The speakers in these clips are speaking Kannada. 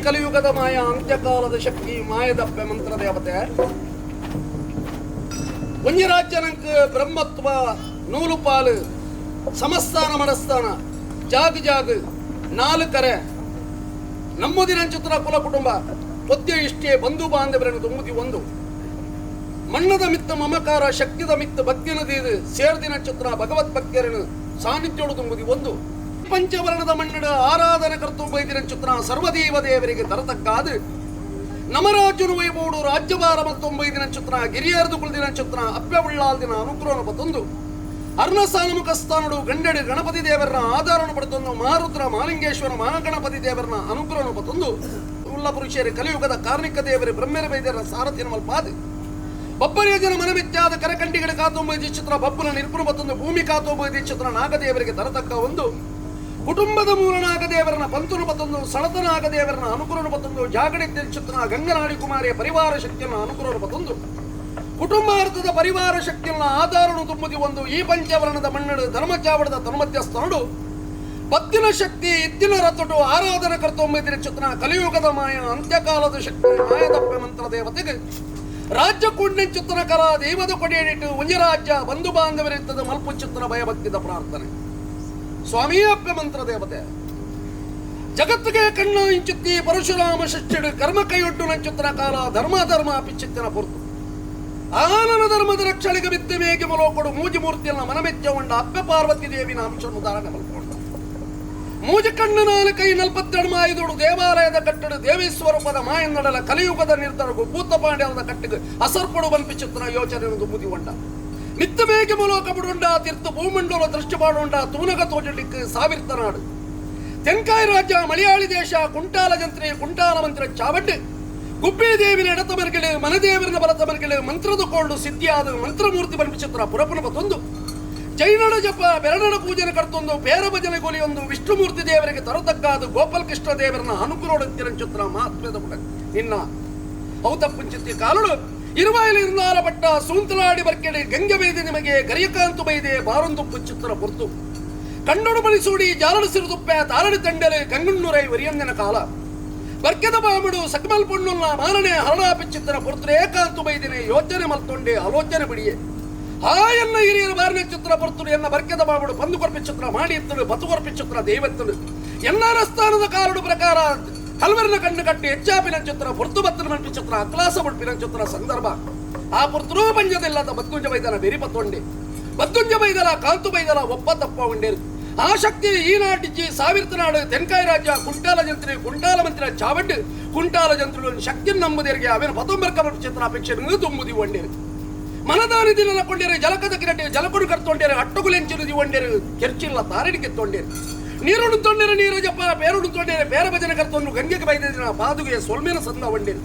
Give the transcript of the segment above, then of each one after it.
ಕಲಿಯುಗದ ಮಾಯ ಅಂತ್ಯಕಾಲದ ಶಕ್ತಿ ಮಾಯದಪ್ಪೆ ಮಂತ್ರ ದೇವತೆ ಒಂಜರಾಜ್ಯನಂಕ ಬ್ರಹ್ಮತ್ವ ನೂಲುಪಾಲು ಸಮಸ್ಥಾನ ಮನಸ್ಥಾನ ಜಾಗ್ ಜಾಗ್ ನಾಲ್ಕರೆ ನಮ್ಮುದಿನ ಚಿತ್ರ ಕುಲ ಕುಟುಂಬ ಪದ್ಯ ಇಷ್ಟೇ ಬಂಧು ಬಾಂಧವರನ್ನು ತುಂಬುದಿ ಒಂದು ಮಣ್ಣದ ಮಿತ್ತ ಮಮಕಾರ ಶಕ್ತಿದ ಮಿತ್ತ ಭಕ್ತಿನದೀದು ಸೇರ್ದಿನ ಚಿತ್ರ ಭಗವತ್ ಭಕ್ತಿಯರನ್ನು ಸಾನ್ನಿಧ್ಯೋಡು ತುಂಬುದಿ ಒಂದು ಪಂಚವರ್ಣದ ಮಣ್ಣಡ ಆರಾಧನೆ ಕರ್ತು ಬೈದಿನ ಚಿತ್ರ ಸರ್ವದೇವ ದೇವರಿಗೆ ತರತಕ್ಕಾದು ನಮರಾಜನು ವೈಬೋಡು ರಾಜ್ಯಭಾರ ಮತ್ತೊಂಬೈದಿನ ಚಿತ್ರ ಗಿರಿಯರ್ದು ಕುಳಿದಿನ ಚಿತ್ರ ಅಪ್ಪೆ ಉಳ್ಳಾಲ್ದಿನ ಅನುಗ್ರಹನ ಪತ್ತೊಂದು ಅರ್ಣಸಾನಮುಖ ಸ್ಥಾನಡು ಗಂಡೆಡು ಗಣಪತಿ ದೇವರನ್ನ ಆಧಾರವನ್ನು ಪಡೆತೊಂದು ಮಹಾರುದ್ರ ಮಹಾಲಿಂಗೇಶ್ವರ ಮಹಾಗಣಪತಿ ದೇವರನ್ನ ಅನುಗ್ರಹವನ್ನು ಪತ್ತೊಂದು ಉಳ್ಳ ಪುರುಷರು ಕಲಿಯುಗದ ಕಾರ್ಣಿಕ ದೇವರೇ ಬ್ರಹ್ಮೇರ ವೈದ್ಯರ ಸಾರಥಿನ ಮಲ್ಪಾದು ಬಬ್ಬರಿಯ ಜನ ಮನಮಿತ್ಯಾದ ಕರಕಂಡಿಗಳ ಕಾತೊಂಬೈದಿ ಚಿತ್ರ ಬಬ್ಬುನ ನಿರ್ಪುಣ ಮತ್ತೊಂದು ಭೂಮಿ ಕಾತೊಂಬೈದಿ ಚಿತ್ರ ನಾಗದೇವರಿಗೆ ತರತಕ್ಕ ಒಂದು ಕುಟುಂಬದ ಮೂಲ ನಾಗದೇವರನ್ನ ಪಂತುನು ಮತ್ತೊಂದು ಸಳತ ನಾಗದೇವರನ್ನ ಅನುಕೂಲ ಮತ್ತೊಂದು ಜಾಗಡಿ ಚಿತ್ರ ಗಂಗನಾಡಿ ಕುಮಾರಿಯ ಪರಿವಾರ ಶಕ್ತಿಯನ್ನು ಅನುಕೂಲ ಮತ್ತೊಂದು ಕುಟುಂಬಾರ್ಥದ ಪರಿವಾರ ಶಕ್ತಿಯನ್ನು ಆಧಾರನು ತುಂಬುದಿ ಒಂದು ಈ ಪಂಚವರ್ಣದ ಮಣ್ಣಡು ಧರ್ಮಚಾವಡದ ತನ್ಮಧ್ಯಸ್ಥನಡು ಪತ್ತಿನ ಶಕ್ತಿ ಇತ್ತಿನ ರತೊಡು ಆರಾಧನ ಕರ್ತೊಂಬೈದಿನ ಚಿತ್ರ ಕಲಿಯುಗದ ಮಾಯ ಅಂತ್ಯಕಾಲದ ಶಕ್ತಿ ಮಾಯದಪ್ಪೆ ಮಂತ್ರ ದೇವತೆಗೆ ರಾಜ್ಯ ಕೂಡಿನ ಚಿತ್ರ ಕಲಾ ದೈವದ ಕೊಡೆಯಡಿಟ್ಟು ಒಂಜರಾಜ್ಯ ಬಂಧು ಬಾಂಧವರಿದ್ದದ ಮಲ್ಪು ಚಿತ್ರ ಭಯಭಕ್ತಿದ ಪ್ರಾರ್ಥನೆ ಸ್ವಾಮಿಯಪ್ಪೆ ಮಂತ್ರ ದೇವತೆ ಜಗತ್ತಿಗೆ ಕಣ್ಣು ಇಂಚುತ್ತಿ ಪರಶುರಾಮ ಶಿಷ್ಯಡು ಕರ್ಮ ಕೈಯೊಡ್ಡು ನಂಚುತ್ತಿನ ಕಾಲ ಧರ್ಮ ಪಿಚ್ಚಿತ್ತಿನ ಪುರ್ತು ಆನನ ಧರ್ಮದ ರಕ್ಷಣೆಗೆ ಬಿದ್ದ ಮೇಗೆ ಮಲೋಕೊಡು ಮೂಜಿ ಮೂರ್ತಿಯನ್ನು ಮನಮೆಚ್ಚಗೊಂಡ ಅಪ್ಪೆ ಪಾರ್ವತಿ ದೇವಿನ ಅಂಶವನ್ನು ಧಾರಣೆ ಮಲ್ಕೊಂಡ ಮೂಜಿ ಕಣ್ಣು ನಾಲ್ಕು ಕೈ 42 ಮಾಯಿದೋಡು ದೇವಾಲಯದ ಕಟ್ಟಡ ದೇವಿ ಸ್ವರೂಪದ ಮಾಯನ್ನಡಲ ಕಲಿಯುಗದ ನಿರ್ಧಾರಗೂ ಭೂತಪಾಂಡ್ಯದ ಕಟ್ಟಿಗೆ ಅಸರ್ಪಡು ಬಂಪಿ ಚಿತ್ರ ಯೋಚನೆಯನ್ನು ಮುದಿಗೊಂಡ ನಿತ್ತ ಮೇಗೆ ಮಲೋಕ ಬಿಡುಂಡ ತೀರ್ಥ ಭೂಮಂಡಲ ದೃಷ್ಟಿ ಮಾಡುಂಡ ತೂನಗ ತೋಜಲಿಕ್ಕೆ ಸಾವಿರ್ತ ನಾಡು ತೆಂಕಾಯಿ ರಾಜ್ಯ ಮಲಯಾಳಿ ದೇಶ ಕುಂಟಾಲ ಜಂತ್ರಿ ಕುಂಟಾಲ ಮಂತ್ರ ಚಾವಡ್ಡು ಗುಬ್ಬಿ ದೇವಿನ ಎಡತ ಮರ್ಗಳು ಮನದೇವರನ ಬಲತ ಮರ್ಗಳು ಮಂತ್ರದ ಕೊಳ್ಳು ಸಿದ್ಧಿಯಾದ ಮಂತ್ರಮೂರ್ತಿ ಬಂಪಿಚಿತ್ರ ಪುರಪುನ ಬತ್ತೊಂದು ಜೈನಡ ಜಪ ಬೆರಡನ ಪೂಜನೆ ಕರ್ತೊಂದು ಬೇರ ಭಜನೆ ಗೊಲಿಯೊಂದು ವಿಷ್ಣುಮೂರ್ತಿ ದೇವರಿಗೆ ತರತಕ್ಕಾದ ಗೋಪಾಲ ಕೃಷ್ಣ ದೇವರನ್ನ ಅನುಕೂಲ ಚಿತ್ರ ಮಹಾತ್ಮ್ಯದ ಪುಟ ನಿನ್ನ ಔತಪ್ಪುಂಚಿತ್ತಿ ಕಾಲುಡು ಇರುವಾಯಿಲು ಇರುನಾಲ ಪಟ್ಟ ಸೂಂತಲಾಡಿ ಬರ್ಕೆಡೆ ಗಂಗೆ ಬೈದೆ ನಿಮಗೆ ಗರಿಯಕಾಂತು ಬೈದೆ ಬಾರೊಂದು ಚಿತ್ರ ಪುರ್ತು ಕಣ್ಣೊಡು ಬಳಿಸೂಡಿ ಜಾಲಡು ಸಿರುದುಪ್ಪೆ ತಾರಡಿ ತಂಡಲೆ ಗಂಗಣ್ಣೂರೈ ವರಿಯಂದಿನ ಕಾಲ ಬರ್ಕೆದ ಬಾಮಡು ಸಕಮಲ್ ಪೊಣ್ಣುಲ್ಲ ಮಾರನೆ ಹರಡಾಪಿ ಚಿತ್ರ ಪುರ್ತು ಏಕಾಂತು ಬೈದಿನೆ ಯೋಚನೆ ಮಲ್ತೊಂಡೆ ಆಲೋಚನೆ ಬಿಡಿಯೇ ಹಾಯನ್ನ ಹಿರಿಯರು ಬಾರನೆ ಚಿತ್ರ ಪುರ್ತುಡು ಎನ್ನ ಬರ್ಕೆದ ಬಾಮಡು ಪಂದು ಕೊರ್ಪಿ ಚಿತ್ರ ಮಾಡಿ ಎತ್ತಲು ಬತು ಕೊರ್ಪಿ ಚಿತ್ರ ದೇವತ್ತಲು ಎನ್ನಾರ ಸ್ಥಾನದ ಕಾರಡು ಪ್ರಕಾರ ಕಲ್ವರಿನ ಕಣ್ಣು ಕಟ್ಟಿ ಹೆಚ್ಚಾಪಿನ ಚಿತ್ರ ಪುರ್ತು ಬತ್ತನ ಮಲ್ಪಿ ಚಿತ್ರ ಅಕ್ಲಾಸ ಮುಡ್ಪಿನ ಚಿತ್ರ ಸಂದರ್ಭ ಆ ಪುರ್ತರೂ ಪಂಜದಿಲ್ಲದ ಬದ್ಗುಂಜ ಬೈದನ ಬೆರಿಪತ್ತೊಂಡೆ ಬದ್ಗುಂಜ ಬೈದಲ ಕಾಂತು ಬೈದಲ ಒಪ್ಪ ತಪ್ಪ ಉಂಡೇರು ಆ ಶಕ್ತಿ ಈ ನಾಟಿಜ್ಜಿ ಸಾವಿರ್ತ ನಾಡು ತೆಂಕಾಯಿ ರಾಜ್ಯ ಕುಂಟಾಲ ಜಂತ್ರಿ ಕುಂಟಾಲ ಮಂತ್ರಿ ಚಾವಡ್ಡು ಕುಂಟಾಲ ಜಂತ್ರಿಗಳು ಶಕ್ತಿ ನಂಬುದರಿಗೆ ಅವೇನು ಪತೊಂಬರ್ಕ ಚಿತ್ರ ಅಪೇಕ್ಷೆ ತುಂಬುದಿ ಒಂಡೇರು ಮನದಾನಿ ದಿನ ಕೊಂಡೇರು ಜಲಕದ ಕಿರಟೆ ಜಲಕೊಡು ಕರ್ತೊಂಡೇರು ಅಟ್ಟಗುಲೆಂಚಿರುದಿ ಒಂಡೇರು ಕೆರ್ಚಿಲ್ಲ ತಾರಡಿಗೆ ತೊಂಡೇರು ನೀರುಡು ತೊಂಡೇರು ನೀರು ಜಪ ಬೇರುಡು ತೊಂಡೇರು ಬೇರೆ ಭಜನೆ ಕರ್ತೊಂಡು ಗಂಗೆಗೆ ಬೈದಿನ ಪಾದುಗೆ ಸೊಲ್ಮೇನ ಸಂದ ಒಂಡೇರು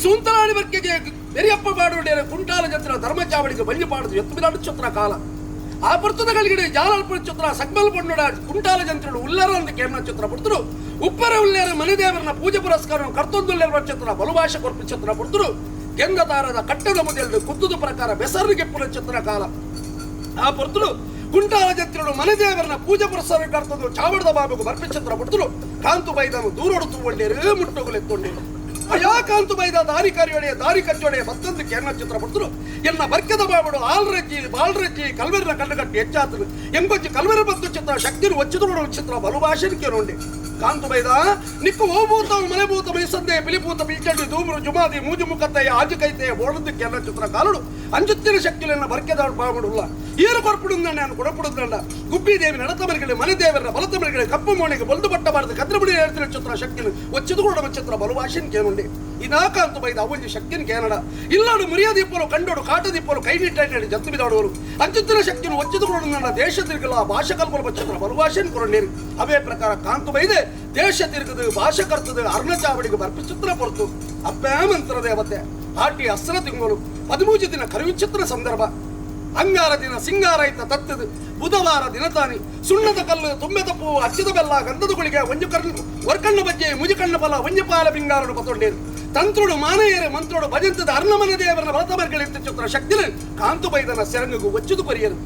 ಸೂಂತಲಾಡಿ ಬರ್ಕೆಗೆ ಬೆರಿಯಪ್ಪ ಬಾಡೊಂಡೇರು ಕುಂಟಾಲ ಜಂತ್ರ ಧರ್ಮ ಚಾವಡಿಗೆ ಬಳ್ಳಿ ಪಾಡುದು ಎತ್ತು ಬಿಲಾಡು ಚಿತ್ರ ಕಾಲ ಆ ಪುರ್ತದ ಗಳಿಗಿಡೆ ಜಾಲಲ್ಪುರ ಚಿತ್ರ ಸಕ್ಮಲ್ ಪೊಣ್ಣುಡ ಕುಂಟಾಲ ಜಂತ್ರಡು ಉಲ್ಲರ ಅಂತ ಕೇಮನ ಚಿತ್ರ ಪುರ್ತರು ಉಪ್ಪರ ಉಲ್ಲೇರ ಮನೆದೇವರನ್ನ ಪೂಜೆ ಪುರಸ್ಕಾರ ಕರ್ತೊಂದುಲ್ಲೇರ ಚಿತ್ರ ಬಲುಭಾಷ ಕೊರ್ಪಿ ಚಿತ್ರ ಪುರ್ತರು ಕೆಂದ ತಾರದ ಕಟ್ಟದ ಮುದೆಲ್ದು ಕುತ್ತದ ಪ್ರಕಾರ ಬೆಸರಿಗೆ ಪುರ ಚಿತ್ರ ಕಾಲ ಆ ಪುರ್ತರು ಕುಂಟಾಲ ಜಂತ್ರಡು ಮನೆದೇವರನ್ನ ಪೂಜೆ ಪುರಸ್ಕಾರ ಕರ್ತಂದು ಚಾವಡದ ಬಾಬುಗೂ ಬರ್ಪಿ ಚಿತ್ರ ಪುರ್ತರು ಕಾಂತು ಬೈದನು ದೂರೊಡು ಒಳ್ಳೆಯರು ಮುಟ್ಟುಗುಲೆತ್ತೊಂಡೇರು ಅಯಾ ಕಾಂತು ಬೈದ ದಾರಿ ಕರಿಯೊಡೆಯ ದಾರಿ ಕಚ್ಚೊಡೆಯ ಮತ್ತೊಂದು ಕೆನ್ನ ಚಿತ್ರ ಪುರ್ತರು ಎನ್ನ ಬರ್ಕೆದ ಬಾಬಡು ಆಲ್ರಜ್ಜಿ ಬಾಲ್ರಜ್ಜಿ ಕಲ್ವರಿನ ಕಣ್ಣುಗಟ್ಟಿ ಹೆಚ್ಚಾತನು ಎಂಬಜ್ಜಿ ಕಲ್ವರ ಬತ್ತು ಚಿತ್ರ ಶಕ್ತಿನ ಒಚ್ಚಿದ ಚಿತ್ರ ಬಲುಭಾಷಣಿಕೆ ನೋಂಡೆ ಕಾಂತು ಬೈದ ನಿಕ್ಕು ಓಭೂತ ಮನೆಭೂತ ಮೈಸಂದೆ ಪಿಲಿಪೂತ ಪಿಲ್ಚಂಡಿ ಧೂಮ್ರು ಜುಮಾದಿ ಮೂಜು ಮುಖತೆಯ ಆಜುಕೈತೆಯ ಬೋಳದ್ದು ಕೆನ್ನ ಚಿತ್ರ ಕಾಲುಡು ಅಂಜುತ್ತಿನ ಶಕ್ತಿಯನ್ನ ಬರ್ಕೆದ ಬಾಬಡುಲ್ಲ ಈರು ಕೊರ್ಪುಡುಂದಂಡ ನಾನು ಕೊಡಪುಡುದಂಡ ಗುಬ್ಬಿ ದೇವಿ ನಡತ ಮರಿಗಡೆ ಮನೆ ದೇವರ ಬಲತ ಮರಿಗಡೆ ಕಪ್ಪು ಮೋಣಿಗೆ ಬಲ್ದು ಬಟ್ಟಬಾರದು ಕದ್ರಬಿಡಿ ಹೇಳ್ತಿನ ಚಿತ್ರ ಶಕ್ತಿನ ಒಚ್ಚಿದು ಕೊಡ ಚಿತ್ರ ಬಲುಭಾಷಣಿಕೆ ನೋಂಡೆ ಇದಾಕಾಂತು ಬೈದ ಅವೊಂದು ಶಕ್ತಿನ ಕೇನಡ ಇಲ್ಲಾಡು ಮುರಿಯದಿಪ್ಪಲು ಕಂಡೋಡು ಕಾಟದಿಪ್ಪಲು ಕೈ ನಿಟ್ಟಾಡಿ ಜತ್ತು ಬಿದಾಡುವರು ಅಂಚುತ್ತಿನ ಶಕ್ತಿನ ಒಚ್ಚಿದುಕೊಂಡು ನನ್ನ ದೇಶ ತಿರುಗಲ ಭಾಷೆ ಕಲ್ಪನ ಬಚ್ಚಿದ್ರ ಬಲುಭಾಷೆನ್ ಕೊರೊಂಡೇರಿ ಅವೇ ಪ್ರಕಾರ ಕಾಂತು ಬೈದೆ ದೇಶ ತಿರುಗದು ಭಾಷೆ ಕರ್ತದು ಅರ್ಣಚಾವಡಿಗೆ ಬರ್ಪಿ ಚಿತ್ರ ಪೊರ್ತು ಅಪ್ಪೇ ಮಂತ್ರ ದೇವತೆ ಆಟಿ ಅಸ್ರ ತಿಂಗಳು 13 ದಿನ ಕರುವಿಚಿತ್ರ ಸಂದರ್ಭ ಅಂಗಾರ ದಿನ ಸಿಂಗಾರ ಇತ್ತ ತತ್ತದು ಬುಧವಾರ ದಿನತಾನಿ ಸುಣ್ಣದ ಕಲ್ಲು ತುಂಬೆದ ಪೂ ಹಚ್ಚಿದ ಬೆಲ್ಲ ಗಂಧದ ಗುಳಿಗೆ ವರ್ಕಣ್ಣ ಬಜ್ಜೆ ಮುಜಿಕಣ್ಣ ಫಲ ಒಂಜಪಾಲ ಬಿಂಗಾರಡು ಪತೊಂಡೇರು ತಂತ್ರುಡು ಮಾನೆಯರು ಮಂತ್ರೋಡು ಭಜಂತದ ಅರ್ಣಮನ ದೇವರನ್ನ ಬಲತಮರ್ಗಳಿರ್ತ ಚಿತ್ರ ಶಕ್ತಿನ ಕಾಂತು ಬೈದನ ಸೆರಂಗು ಒಚ್ಚುದು ಪರಿಯರು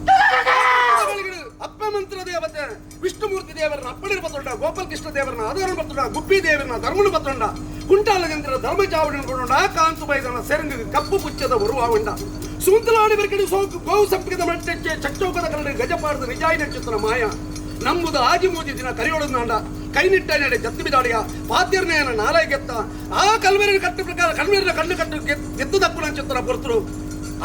ಅಪ್ಪ ಮಂತ್ರ ದೇವತೆ ವಿಷ್ಣುಮೂರ್ತಿ ದೇವರನ್ನ ಅಪ್ಪಣಿರು ಬತ್ತೊಂಡ, ಗೋಪಾಲಕೃಷ್ಣ ದೇವರನ್ನ ಆಧಾರ ಬತ್ತೊಂಡ, ಗುಬ್ಬಿ ದೇವರನ್ನ ಧರ್ಮನು ಬತ್ತೊಂಡ, ಕುಂಟಾಲ ಜಂತ್ರ ಧರ್ಮ ಚಾವಡಿನ ಕೊಂಡ, ಕಾಂತು ಬೈದನ ಸೆರಂಗ ಕಪ್ಪು ಪುಚ್ಚದ ಬರುವಾಂಡ, ಸೂಂತಲಾಡಿ ಬೆರಕಡಿ ಸೋಕು ಗೋವು ಸಂಪಿಗೆ ಮಟ್ಟಕ್ಕೆ ಚಚ್ಚೌಕದ ಕರಡಿ ಗಜಪಾಡದ ನಿಜಾಯಿ ನಕ್ಷತ್ರ ಮಾಯ ನಂಬುದು ಆಜಿಮೂಜಿ ದಿನ ಕರಿಯೊಳದ ನಾಂಡ ಕೈನಿಟ್ಟ ನಡೆ ಜತ್ತು ಬಿದಾಡಿಯ ಪಾದ್ಯರ್ನೆಯನ ನಾಲಯ ಗೆತ್ತ ಆ ಕಲ್ವೇರಿನ ಕಟ್ಟು ಪ್ರಕಾರ ಕಲ್ವೇರಿನ ಕಣ್ಣು ಕಟ್ಟು ಗೆದ್ದು ದಪ್ಪು ನಕ್ಷತ್ರ ಪೊರ್ತರು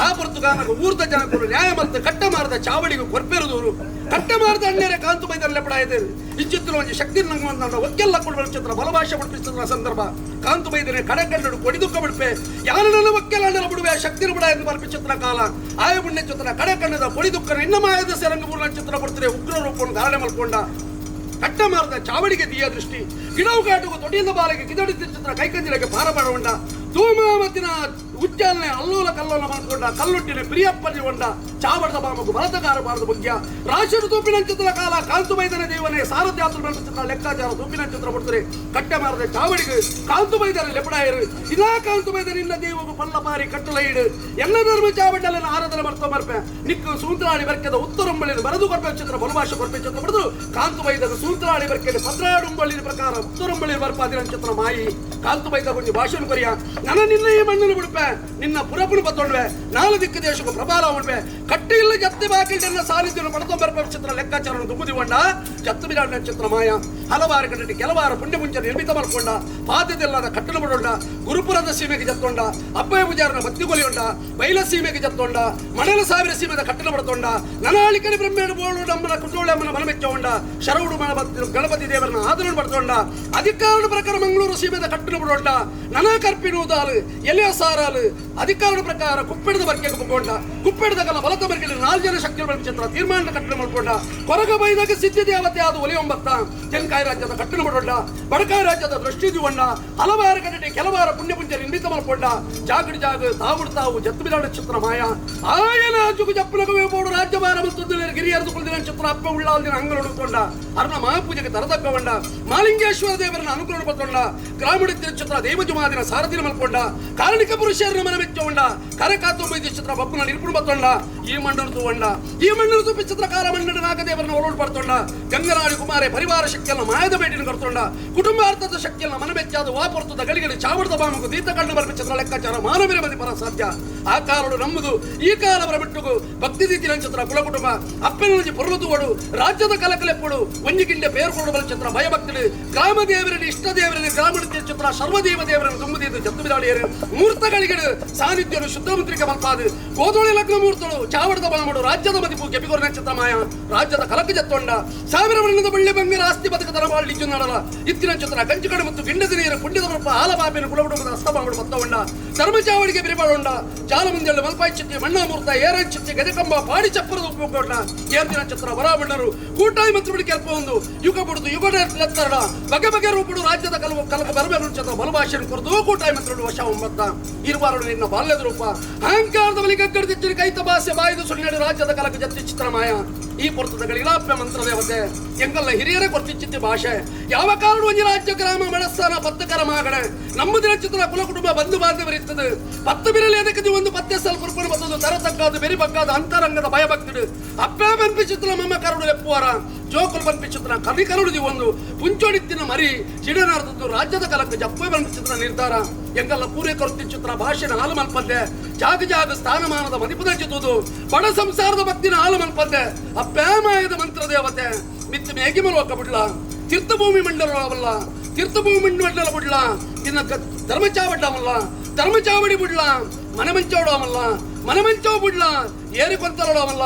ಆ ಪೊರ್ತುಗಾನಗ ಊರ್ದ ಜನಕರು ನ್ಯಾಯ ಮತ್ತು ಕಟ್ಟ ಮಾರದ ಚಾವಡಿಗೂ ಕೊರ್ಪೆರುದವರು ಕಟ್ಟ ಮಾರದ ಅಣ್ಣೇರೆ ಕಾಂತು ಬೈದಲ್ಲೇ ಪಡಾಯಿದ್ದೇವೆ ಇಚ್ಚಿತ್ತಲು ಒಂದು ಶಕ್ತಿ ನಂಗೆ ಒಕ್ಕೆಲ್ಲ ಕೊಡುವ ಚಿತ್ರ ಬಲಭಾಷೆ ಪಡಿಸುವ ಸಂದರ್ಭ ಕಾಂತು ಬೈದನೆ ಕಡೆ ಕಣ್ಣು ಕೊಡಿದುಕ್ಕ ಬಿಡ್ಪೆ ಯಾರನ್ನ ಒಕ್ಕೆಲ್ಲ ಅಣ್ಣರ ಬಿಡುವೆ ಶಕ್ತಿನ ಬಿಡ ಎಂದು ಬರ್ಪಿ ಚಿತ್ರ ಕಾಲ ಆಯ ಪುಣ್ಯ ಚಿತ್ರ ಕಡೆ ಕಣ್ಣದ ಕೊಡಿದುಕ್ಕನ ಇನ್ನ ಮಾಯದ ಸೆರಂಗಪೂರ್ಣ ಚಿತ್ರ ಕೊಡ್ತಾರೆ ಉಗ್ರ ರೂಪವನ್ನು ಧಾರಣೆ ಮಾಡ್ಕೊಂಡ ಕಟ್ಟ ಮಾರದ ಚಾವಡಿಗೆ ದಿಯ ದೃಷ್ಟಿ ಗಿಡವು ಕಾಟುಗೂ ತೊಡಿಯಿಂದ ಬಾಲಿಗೆ ಕಿದಡಿದ ಚಿತ್ರ ಕೈಕಂಜಿಲಕ್ಕೆ ಪಾರ ಮಾಡಕೊಂಡ ಧೂಮಾವತಿನ ಉಚ್ಚಾರಣೆ ಅಲ್ಲೋಲ ಕಲ್ಲೋಲ ಮಾಡಿಕೊಂಡ ಕಲ್ಲುಟ್ಟಿನ ಪ್ರಿಯಪ್ಪಲ್ಲಿ ಹೊಂಡ ಚಾವಡದ ಬಾಮಗು ಬಲತಗಾರ ಬಾರದ ಬಗ್ಗೆ ರಾಶಿರು ತೂಪಿನ ಚಿತ್ರ ಕಾಲ ಕಾಂತು ಬೈದನ ದೇವನೇ ಸಾರಥ್ಯಾತ್ರ ಚಿತ್ರ ಲೆಕ್ಕಾಚಾರ ತೂಪಿನ ಚಿತ್ರ ಕೊಡ್ತಾರೆ ಕಟ್ಟೆ ಮಾರದ ಚಾವಡಿಗೆ ಕಾಂತು ಬೈದನ ಲೆಪಡಾಯರು ಇದಾ ಕಾಂತು ಬೈದನ ಇನ್ನ ದೇವಗು ಪಲ್ಲಪಾರಿ ಕಟ್ಟಲ ಇಡು ಎಲ್ಲ ಧರ್ಮ ಚಾವಡಲ್ಲನ ಆರಾಧನೆ ಮಾಡ್ತಾ ಬರ್ಪೆ ನಿಕ್ಕು ಸೂಂತರಾಡಿ ಬರ್ಕೆದ ಉತ್ತರಂಬಳಿನ ಬರೆದು ಕೊರ್ಪೆ ಚಿತ್ರ ಬಲಭಾಷೆ ಕೊರ್ಪೆ ಚಿತ್ರ ಬರೆದು ಕಾಂತು ಬೈದನ ಸೂಂತರಾಡಿ ಬರ್ಕೆದ ಪದ್ರಾಡುಂಬಳಿನ ಪ್ರಕಾರ ಉತ್ತರಂಬಳಿ ಬರ್ಪಾದಿನ ಚಿತ್ರ ಮಾಯಿ ಕಾಂತು ಬೈದ ಕೊಂಚ ಭಾಷಣ ಕೊರಿಯ ನನ್ನ ನಿನ್ನ ಈ ಮಣ್ಣನ್ನು ಬಿಡುಪೆ ನಿನ್ನ ಪುರಪುಣ ಬತ್ತೊಂಡ್ವೆ ನಾಲು ದಿಕ್ಕು ದೇಶಕ್ಕೂ ಪ್ರಬಾಲ ಉಂಡ್ವೆ ಕಟ್ಟಿ ಇಲ್ಲ ಜತ್ತಿ ಬಾಕಿಲ್ಡನ್ನ ಸಾಲಿದ್ಯನು ಪಡೆದೊಂಬರ್ಪ ಚಿತ್ರ ಲೆಕ್ಕಾಚಾರ ದುಮ್ಮುದಿಗೊಂಡ ಜತ್ತು ಬಿಡಾಡ ಚಿತ್ರ ಮಾಯ ಹಲವಾರು ಕಟ್ಟಿ ಕೆಲವಾರು ಪುಣ್ಯ ಮುಂಚೆ ನಿರ್ಮಿತ ಮಾಡ್ಕೊಂಡ ಬಾಧ್ಯತೆಯಿಲ್ಲದ ಕಟ್ಟಲು ಬಿಡೊಂಡ ಗುರುಪುರದ ಸೀಮೆಗೆ ಜತ್ತೊಂಡ ಅಬ್ಬಯ ಪೂಜಾರನ ಬತ್ತಿಗೊಲಿಯೊಂಡ ಬೈಲ ಸೀಮೆಗೆ ಜತ್ತೊಂಡ ಮಣಲ ಸಾವಿರ ಸೀಮೆದ ಕಟ್ಟಲು ಬಿಡತೊಂಡ ನನಾಳಿಕಡಿ ಬ್ರಹ್ಮೇಡು ಬೋಳು ನಮ್ಮನ ಕುಂಡೋಳೆ ಅಮ್ಮನ ಮನಮೆಚ್ಚೊಂಡ ಶರವುಡು ಗಣಪತಿ ದೇವರನ್ನ ಆದರಣ ಪಡ್ತೊಂಡ ಅಧಿಕಾರದ ಪ್ರಕಾರ ಮಂಗಳೂರು ಸೀಮೆದ ಕಟ್ಟಲು ಬಿಡೊಂಡ ನನ ಕರ್ಪಿನುವುದಾಲು ಎಲೆಯ ಸಾರಾಲು ಅಧಿಕಾರದ ಪ್ರಕಾರ ಕುಪ್ಪೆಡದ ಬರ್ಕೆಗೆ ಮುಕ್ಕೊಂಡ ಕುಪ್ಪೆಡದಾಗಲ್ಲ ಬಲತ ಬರ್ಕೆ 4 ಜನ ಶಕ್ತಿಗಳ ಚಿತ್ರ ತೀರ್ಮಾನ ಕಟ್ಟಲು ಮಾಡ್ಕೊಂಡ ಕೊರಗ ಬೈದಾಗ ಸಿದ್ಧಿ ದೇವತೆ ಆದ ಒಲಿಯೊಂಬತ್ತ ತೆಂಕಾಯಿ ರಾಜ್ಯದ ಕಟ್ಟಲು ಮಾಡಿಕೊಂಡ ಬಡಕಾಯಿ ರಾಜ್ಯದ ದೃಷ್ಟಿ ದಿವಂಡ ಹಲವಾರು ಕಟ್ಟೆ ಕೆಲವಾರು ಪುಣ್ಯ ಪುಂಜ ನಿರ್ಮಿತ ಮಾಡ್ಕೊಂಡ ಜಾಗಡಿ ಜಾಗ ತಾವುಡು ತಾವು ಜತ್ತು ಬಿಡಾಡ ಚಿತ್ರ ಮಾಯ ಆಯನ ಜುಗು ಜಪ್ಪನಗವೇ ಬೋಡು ರಾಜ್ಯಭಾರ ಮತ್ತು ಗಿರಿ ಹರಿದುಕೊಳ್ಳಿದ ಚಿತ್ರ ಅಪ್ಪ ಉಳ್ಳಾಲ್ದಿನ ಅಂಗಲ ಹುಡುಕೊಂಡ ಅರ್ಣ ಮಹಾಪೂಜೆಗೆ ತರದಕ್ಕಗೊಂಡ ಮಾಲಿಂಗೇಶ್ವರ ದೇವರನ್ನ ಅನುಗ್ರಹ ಪಡ್ಕೊಂಡ ಗ್ರಾಮೀಣ ಚಿತ್ರ ದೇವಜುಮಾದಿನ ಸಾರಥಿನ ಮಲ್ಕೊಂಡ ಕಾರಣಿಕ ಪುರುಷರನ್ನ ಮನಮೆಚ್ಚೊಂಡ ಕರೆ ಕಾತು ಬೈದ್ಯ ಚಿತ್ರ ಬಪ್ಪನ ನಿರ್ಪುಣ ಬತ್ತೊಂಡ ಈ ಮಂಡಲ ತೂವಂಡ ಈ ಮಂಡಲ ತೂಪಿ ಚಿತ್ರ ಕಾಲ ಮಂಡಲ ನಾಗದೇವರನ್ನ ಒಳೋಡ್ ಪಡ್ತೊಂಡ ಗಂಗರಾಳಿ ಕುಮಾರೆ ಪರಿವಾರ ಶಕ್ತಿಯನ್ನ ಮಾಯದ ಬೇಟಿನ ಕರ್ತೊಂಡ ಕುಟುಂಬಾರ್ಥದ ಶಕ್ತಿಯನ್ನ ಮನಮೆಚ್ಚಾದ ವಾಪರ್ತದ ಗಳಿಗಡಿ ಚಾವಡದ ಬಾಮಗು ದೀತ ಕಣ್ಣು ಬರ್ಪಿ ಚಿತ್ರ ಲೆಕ್ಕಾಚಾರ ಮಾನವೀರ ಮದಿ ಪರ ಸಾಧ್ಯ ಆ ಕಾಲಡು ನಂಬುದು ಈ ಕಾಲವರ ಬಿಟ್ಟುಗು ಭಕ್ತಿ ರೀತಿ ನಕ್ಷತ್ರ ಕುಲ ಕುಟುಂಬ ಅಪ್ಪೆನಂಜಿ ಪೊರ್ಲುತುವಡು ರಾಜ್ಯದ ಕಲಕಲೆಪ್ಪಡು ಒಂಜಿಗಿಂಡೆ ಪೇರು ಕೊಡುವ ಚಿತ್ರ ಭಯಭಕ್ತಿಡು ಗ್ರಾಮ ದೇವರಲ್ಲಿ ಇಷ್ಟ ದೇವರಲ್ಲಿ ಗ್ರಾಮೀಣ ಚಿತ್ರ ಸರ್ವದೇವ ದೇವರನ್ನು ತುಂಬುದಿದ್ದು ಜತ್ತು ಬಿದಾಳಿಯರು ಮೂರ್ತಗಳಿಗಡು ಸಾನ್ನಿಧ್ಯನು ಶುದ್ಧ ಮುದ್ರಿಕೆ ಮಲ್ಪಾದು ಗೋಧೋಳಿ ಲಗ್ನ ಮೂರ್ತಳು ಚಾವಡದ ಬಾಮಡು ರಾಜ್ಯದ ಮದಿಪು ಕೆಪಿಗೋರ ನಕ್ಷತ್ರ ಮಾಯ ರಾಜ್ಯದ ಕಲಕ ಜತ್ತೊಂಡ ಸಾವಿರ ವರ್ಣದ ಬಳ್ಳಿ ಬಂಗಾರ ಆಸ್ತಿ ಬದುಕದರ ಮಾಡಿ ಲಿಂಜು ನಡಲ ಇತ್ತಿನ ಚಿತ್ರ ಕಂಚುಕಡೆ ಮತ್ತು ಗಿಂಡದ ನೀರು ಪುಣ್ಯದ ಬರಪ ಆಲಬಾಬಿನ ಕುಲಕುಟುಂಬದ ಅಸ್ತಮಾಡು ಮತ್ತೊಂಡ ಧರ್ಮಚಾವಡಿಗೆ ಬಿರಿಬಾಡೊಂಡ ಜಾಲ ಮುಂದೆಳ್ಳು ಮಲ್ಪಾಯಿ ಚಿತ್ತಿ ಮಣ್ಣಾಮೂರ್ತ ಏರನ್ ಚಿತ್ತಿ ಗದಕಂಬ ಪಾಡಿ ಚಪ್ಪರದ ಉಪಯೋಗಕೊಂಡ ಏರ್ದಿನ ಚಿತ್ರ ವರಾಬಣ್ಣರು ಕೂಟಾಯಿ ಮತ್ತು ಬಿಡಿ ಕೆಲ್ಪ ಒಂದು ಯುಗ ಬಿಡುದು ಯುಗಡ ಬಗೆ ಬಗೆ ರೂಪಡು ರಾಜ್ಯದ ಕಲಕ ಬರಬೇಕು ಚಿತ್ರ ಬಲಭಾಷೆ ಕೊರದು ಕೂಟಾಯಿ ಮಂತ್ರಗಳು ವಶ 9 ಇರುವಾರು ನಿನ್ನ ಬಾಲ್ಯದ ರೂಪ ಅಹಂಕಾರದ ಬಳಿ ಗಗ್ಗಡಿದಿಚ್ಚರಿ ಕೈತ ಭಾಷೆ ಬಾಯ್ದು ಸುಳ್ಳು ರಾಜ್ಯದ ಕಲಕ ಜತ್ತಿ ಚಿತ್ರ ಮಾಯ ಈ ಪೊರ್ತದಗಳಿಲಾಪ್ಯ ಮಂತ್ರ ದೇವತೆ ಎಂಗಲ್ಲ ಹಿರಿಯರೇ ಕೊರ್ತಿಚ್ಚಿತ್ತಿ ಭಾಷೆ ಯಾವ ಕಾರಣ ಒಂಜಿ ರಾಜ್ಯ ಗ್ರಾಮ ಮನಸ್ಸಾನ ಪತ್ತಕರ ಮಾಗಣೆ ನಮ್ಮದಿನ ಚಿತ್ರ ಕುಲ ಕುಟುಂಬ ಬಂಧು ಬಾಂಧವರಿರ್ತದೆ 10 ಬಿರಲಿ ಅದಕ್ಕೆ ಒಂದು 10 ಸಲ ಕುರ್ಪಣೆ ಬರ್ತದೆ ತರತಕ್ಕಾದ ಬೆರಿ ಬಗ್ಗಾದ ಅಂತರಂಗದ ಭಯಭಕ್ತಿಡು ಅಪ್ಪೆ ಬನ್ಪಿ ಚಿತ್ರ ಮಮ್ಮ ಕರುಡು ಎಪ್ಪುವರ ಜೋಕುಲ್ ಬನ್ಪಿ ಚಿತ್ರ ಕವಿ ಕರುಡು ಒಂದು ಪುಂಚೋಡಿತ್ತಿನ ಮರಿ ಚಿಡನಾರ್ದದ್ದು ರಾಜ್ಯದ ಕಲಕ ಜಪ್ಪೆ ಬನ್ಪಿ ಚಿತ್ರ ನಿರ್ಧಾರ ಎಂಗಲ್ಲ ಪೂರ್ಯ ಕೊರ್ತಿ ಚಿತ್ರ ಭಾಷೆನ ಹಾಲು ಮಲ್ಪದ್ದೆ ಜಾಗ ಜಾಗ ಸ್ಥಾನಮಾನದ ಮದಿಪದ ಚಿತ್ತುದು ಬಡ ಸಂಸಾರದ ಭಕ್ತಿನ ಹಾಲು ಮಲ್ಪದ್ದೆ ಅಪ್ಯಾಮಾಯದ ಮಂತ್ರ ದೇವತೆ ಮಿತ್ತು ಮೇಗಿ ಮಲೋಕ ಬಿಡ್ಲ ತೀರ್ಥಭೂಮಿ ಮಂಡಲವಲ್ಲ ತೀರ್ಥಭೂಮಿ ಮಂಡಲ ಬಿಡ್ಲ ಇನ್ನ ಧರ್ಮಚಾವಡ್ಡವಲ್ಲ ಧರ್ಮಚಾವಡಿ ಬಿಡ್ಲ ಮನಮಂಚೋಡವಲ್ಲ ಮನಮಂಚವ ಬಿಡ್ಲ ಏರಿ ಕೊಂತಾಲೋಡವಲ್ಲ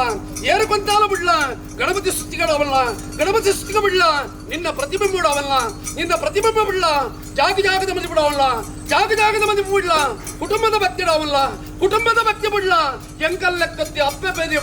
ಏರಿ ಕೊಂತಾಲ ಬಿಡ್ಲ ಗಣಪತಿ ಸುತ್ತಿಗಳವಲ್ಲ ಗಣಪತಿ ಸುತ್ತಿಗ ಬಿಡ್ಲ ನಿನ್ನ ಪ್ರತಿಬಿಂಬ ಬಿಡವಲ್ಲ ನಿನ್ನ ಪ್ರತಿಬಿಂಬ ಬಿಡ್ಲ ಜಾಗ ಜಾಗದ ಮಂದಿ ಬಿಡವಲ್ಲ ಜಾಗ ಜಾಗದ ಮಂದಿ ಬಿಡ್ಲ ಕುಟುಂಬದ ಭಕ್ತಿ ಇಡವಲ್ಲ ಕುಟುಂಬದ ಭಕ್ತಿ ಬಿಡ್ಲ ಎಂಕಲ್ ಲೆಕ್ಕತ್ತಿ ಅಪ್ಪೆ ಬೇದಿ